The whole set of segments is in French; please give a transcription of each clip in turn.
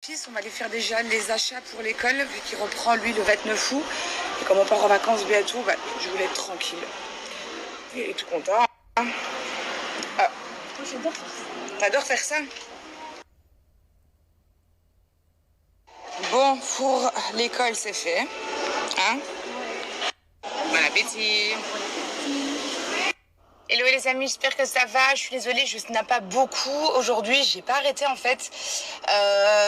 On va aller faire déjà les achats pour l'école, vu qu'il reprend lui le 29 août. Et comme on part en vacances bientôt, bah, je voulais être tranquille. Il est tout content. Ah. Moi j'adore faire ça. T'adores faire ça? Bon, pour l'école c'est fait. Hein? Bon appétit. Hello les amis, j'espère que ça va. Je suis désolée, je snap pas beaucoup aujourd'hui. J'ai pas arrêté en fait.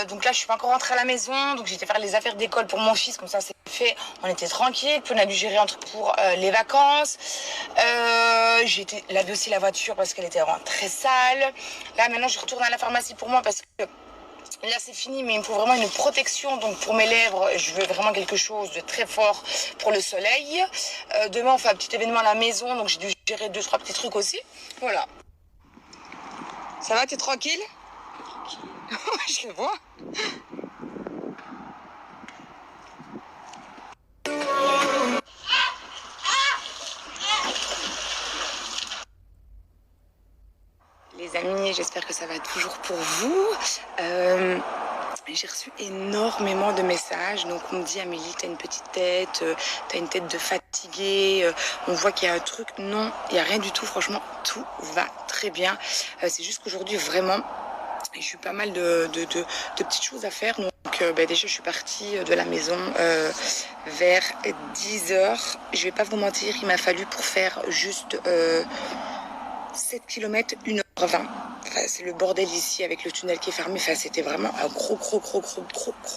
Donc là, je suis pas encore rentrée à la maison. Donc j'ai été faire les affaires d'école pour mon fils. Comme ça, c'est fait. On était tranquille. Puis on a dû gérer un truc pour les vacances. J'ai été laver aussi la voiture parce qu'elle était vraiment très sale. Là, maintenant, je retourne à la pharmacie pour moi parce que là, c'est fini, mais il me faut vraiment une protection. Donc, pour mes lèvres, je veux vraiment quelque chose de très fort pour le soleil. Demain, on fait un petit événement à la maison. Donc, j'ai dû gérer 2-3 petits trucs aussi. Voilà. Ça va, t'es tranquille? Je le vois. Les amis, j'espère que ça va toujours pour vous. J'ai reçu énormément de messages. Donc on me dit Amélie, t'as une petite tête, t'as une tête de fatiguée, on voit qu'il y a un truc. Non, il n'y a rien du tout, franchement, tout va très bien. C'est juste qu'aujourd'hui, vraiment, j'ai eu pas mal de petites choses à faire. Donc déjà, je suis partie de la maison vers 10h. Je vais pas vous mentir, il m'a fallu pour faire juste 7 km, 1h20. Enfin, c'est le bordel ici avec le tunnel qui est fermé. Enfin, c'était vraiment un gros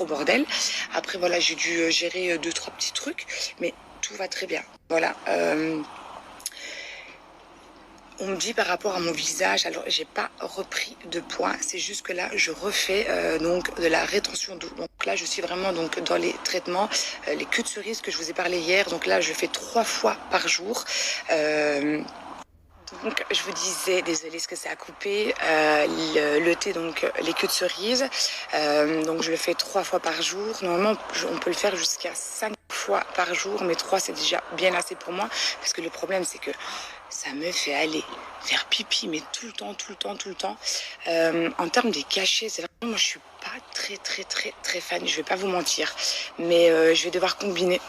bordel. Après, voilà, j'ai dû gérer 2-3 petits trucs, mais tout va très bien. Voilà. On me dit par rapport à mon visage, alors j'ai pas repris de poids, c'est juste que là je refais donc de la rétention d'eau. Donc là je suis vraiment donc dans les traitements, les queues de cerise que je vous ai parlé hier. Donc là je fais 3 fois par jour. Donc je vous disais, désolée ce que ça a coupé, le thé, donc les queues de cerise, donc je le fais 3 fois par jour. Normalement on peut le faire jusqu'à 5 fois par jour, mais 3 c'est déjà bien assez pour moi, parce que le problème c'est que ça me fait aller faire pipi, mais tout le temps. En termes des cachets, c'est vraiment, moi je suis pas très fan, je vais pas vous mentir, mais je vais devoir combiner.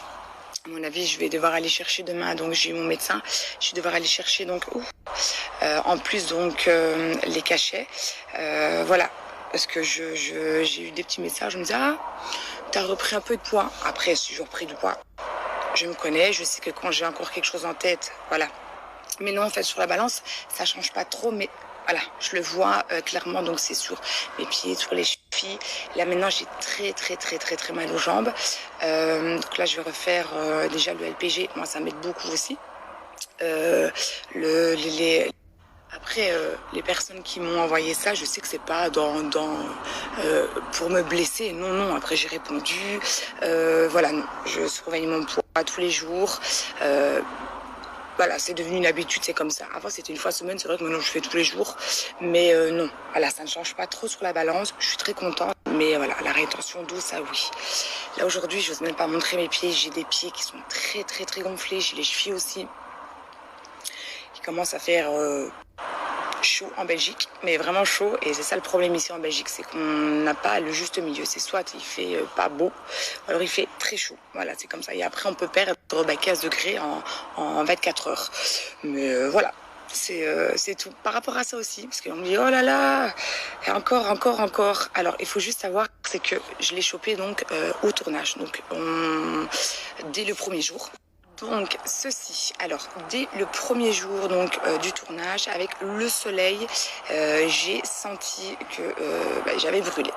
À mon avis, je vais devoir aller chercher demain, donc j'ai eu mon médecin, je vais devoir aller chercher donc en plus donc les cachets, voilà, parce que j'ai eu des petits messages, je me disais ah t'as repris un peu de poids. Après si j'ai repris du poids, je me connais, je sais que quand j'ai encore quelque chose en tête, voilà. Mais non, en fait sur la balance ça change pas trop, mais voilà, je le vois clairement, donc c'est sur mes pieds, sur les chevilles. Là maintenant j'ai très mal aux jambes. Donc là je vais refaire déjà le LPG, moi ça m'aide beaucoup aussi. Après, les personnes qui m'ont envoyé ça, je sais que c'est pas pour me blesser. Non. Après, j'ai répondu. Voilà, non, je surveille mon poids tous les jours. Voilà, c'est devenu une habitude, c'est comme ça. Avant, c'était une fois semaine, c'est vrai que maintenant, je fais tous les jours. Mais non, voilà, ça ne change pas trop sur la balance. Je suis très contente. Mais voilà, la rétention d'eau, ça oui. Là, aujourd'hui, je n'ose même pas montrer mes pieds. J'ai des pieds qui sont très gonflés. J'ai les chevilles aussi qui commencent à faire chaud en Belgique, mais vraiment chaud. Et c'est ça le problème ici en Belgique, c'est qu'on n'a pas le juste milieu. C'est soit il fait pas beau, ou alors il fait très chaud. Voilà, c'est comme ça. Et après, on peut perdre 15 degrés en 24 heures. Mais voilà, c'est tout. Par rapport à ça aussi, parce qu'on me dit, oh là là, et encore. Alors, il faut juste savoir, c'est que je l'ai chopé donc au tournage. Donc, dès le premier jour. Donc ceci, alors dès le premier jour donc du tournage, avec le soleil, j'ai senti que j'avais brûlé.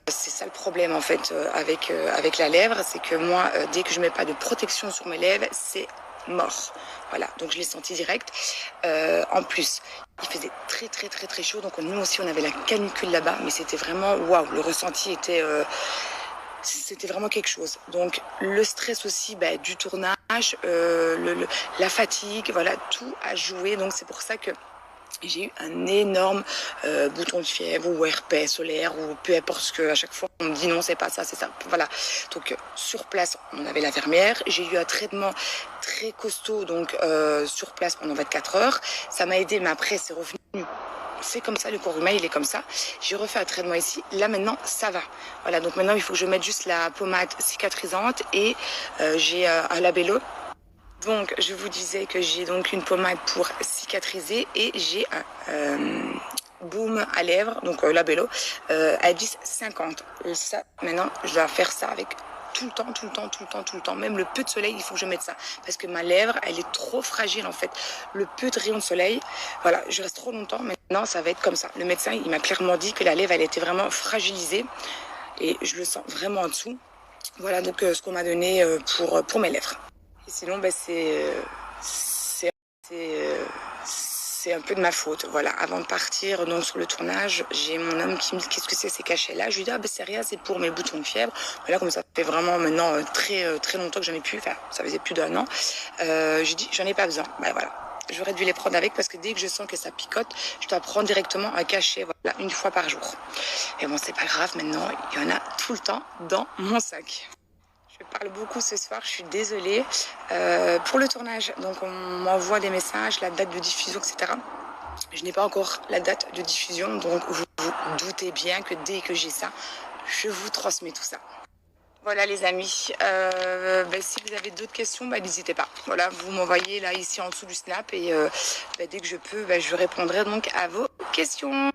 C'est ça le problème en fait avec la lèvre, c'est que moi dès que je mets pas de protection sur mes lèvres, c'est mort. Voilà, donc je l'ai senti direct. En plus, il faisait très chaud, donc nous aussi on avait la canicule là-bas, mais c'était vraiment waouh, le ressenti était c'était vraiment quelque chose. Donc le stress aussi du tournage, la fatigue, voilà, tout a joué. Donc c'est pour ça que j'ai eu un énorme bouton de fièvre ou herpès solaire ou peu importe, ce que à chaque fois on me dit non c'est pas ça, c'est ça. Voilà. Donc sur place on avait l'infirmière. J'ai eu un traitement très costaud donc sur place pendant 24 heures. Ça m'a aidé, mais après c'est revenu. c'est comme ça, le cours humain il est comme ça. J'ai refait un traitement ici, là maintenant ça va. Voilà, donc maintenant il faut que je mette juste la pommade cicatrisante et j'ai un labello. Donc je vous disais que j'ai donc une pommade pour cicatriser et j'ai un boom à lèvres, donc labello, à 10,50. Et ça, maintenant je dois faire ça avec tout le temps, tout le temps, tout le temps, tout le temps. Même le peu de soleil, il faut que je mette ça. Parce que ma lèvre, elle est trop fragile en fait. Le peu de rayon de soleil, voilà, je reste trop longtemps. Maintenant, ça va être comme ça. Le médecin, il m'a clairement dit que la lèvre, elle était vraiment fragilisée. Et je le sens vraiment en dessous. Voilà donc ce qu'on m'a donné pour mes lèvres. Et sinon, ben, c'est un peu de ma faute. Voilà, avant de partir donc sur le tournage, j'ai mon homme qui me dit qu'est-ce que c'est ces cachets-là. Je lui dis ah ben c'est rien, c'est pour mes boutons de fièvre. Voilà, comme ça fait vraiment maintenant très longtemps que j'en ai plus. Enfin, ça faisait plus d'1 an. J'ai dit j'en ai pas besoin. Ben voilà. J'aurais dû les prendre avec parce que dès que je sens que ça picote, je dois prendre directement un cachet, voilà, 1 fois par jour. Et bon, c'est pas grave, maintenant, il y en a tout le temps dans mon sac. Je parle beaucoup ce soir, je suis désolée. Pour le tournage, donc on m'envoie des messages, la date de diffusion, etc. Je n'ai pas encore la date de diffusion, donc vous vous doutez bien que dès que j'ai ça, je vous transmets tout ça. Voilà les amis, si vous avez d'autres questions, n'hésitez pas. Voilà, vous m'envoyez là ici en dessous du snap et dès que je peux, je répondrai donc à vos questions.